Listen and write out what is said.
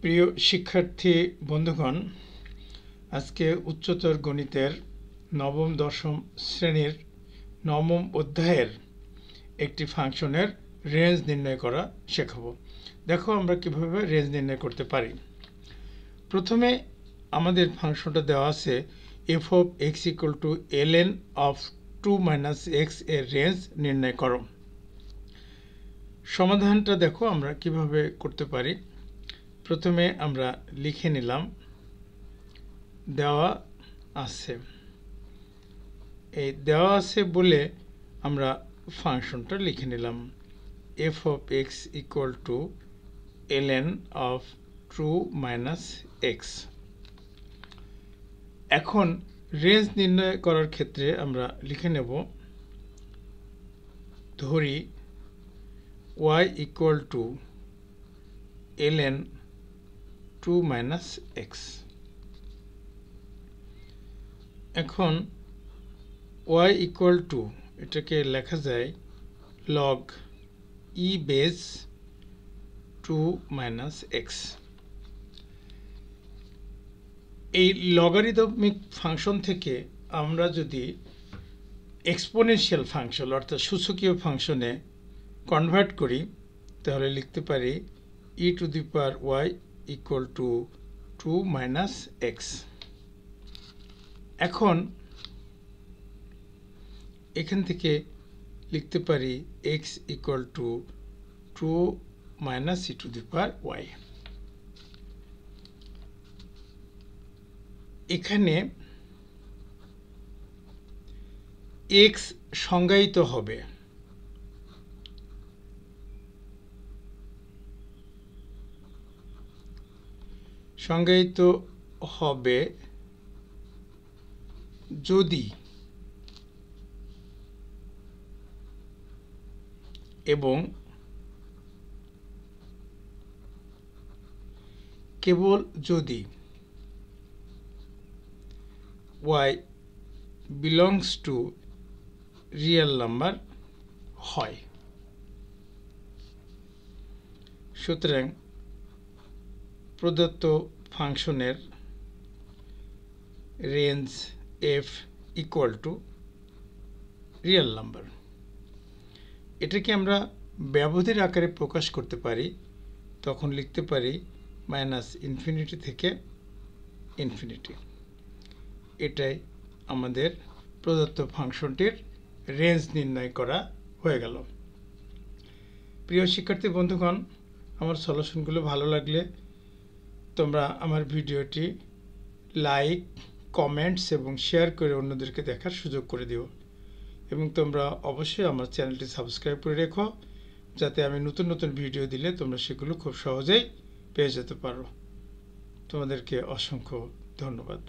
প্রিয় শিক্ষার্থী বন্ধুগণ, আজকে উচ্চতর গণিতের নবম দশম শ্রেণীর নবম অধ্যায়ের একটি ফাংশনের রেঞ্জ নির্ণয় করা শেখাবো। দেখো আমরা কিভাবে রেঞ্জ নির্ণয় করতে পারি। প্রথমে আমাদের ফাংশনটা দেওয়া আছে f of x equal to ln of 2 minus x এর রেঞ্জ নির্ণয় করো। সমাধানটা দেখো আমরা কিভাবে করতে পারি। প্রথমে আমরা লিখে নিলাম দেওয়া আছে, এই দেওয়া আছে বলে আমরা ফাংশনটা লিখে নিলাম f of x equal to ln of 2 minus x। এখন রেঞ্জ নির্ণয় করার ক্ষেত্রে আমরা লিখে নেব, ধরি y equal to ln 2 minus x। এখন y equal to এটাকে লেখা যায় log e base 2 minus x। এই লগারিদমিক ফাংশন থেকে আমরা যদি এক্সপোনেনশিয়াল ফাংশন অর্থাৎ সূচকীয় ফাংশনে কনভার্ট করি তাহলে লিখতে পারি e to the power y equal to 2 minus x। এখন এখান থেকে লিখতে পারি x equal to 2 minus e to the power y। এখানে x সংজ্ঞায়িত হবে যদি এবং কেবল যদি y belongs to real number হয়। সুতরাং প্রদত্ত ফাংশনের range f equal to real number, এটাকে আমরা ব্যবধির আকারে প্রকাশ করতে পারি। তখন লিখতে পারি মাইনাস ইনফিনিটি থেকে ইনফিনিটি। এটাই আমাদের প্রদত্ত ফাংশনটির রেঞ্জ নির্ণয় করা হয়ে গেল। প্রিয় শিক্ষার্থী বন্ধুগণ, আমার সলিউশনগুলো ভালো লাগলে তোমরা আমার ভিডিওটি লাইক, কমেন্টস এবং শেয়ার করে অন্যদেরকে দেখার সুযোগ করে দিও এবং তোমরা অবশ্যই আমার চ্যানেলটি সাবস্ক্রাইব করে রেখো, যাতে আমি নতুন নতুন ভিডিও দিলে তোমরা সেগুলো খুব সহজেই পেয়ে যেতে পারো। তোমাদেরকে অসংখ্য ধন্যবাদ।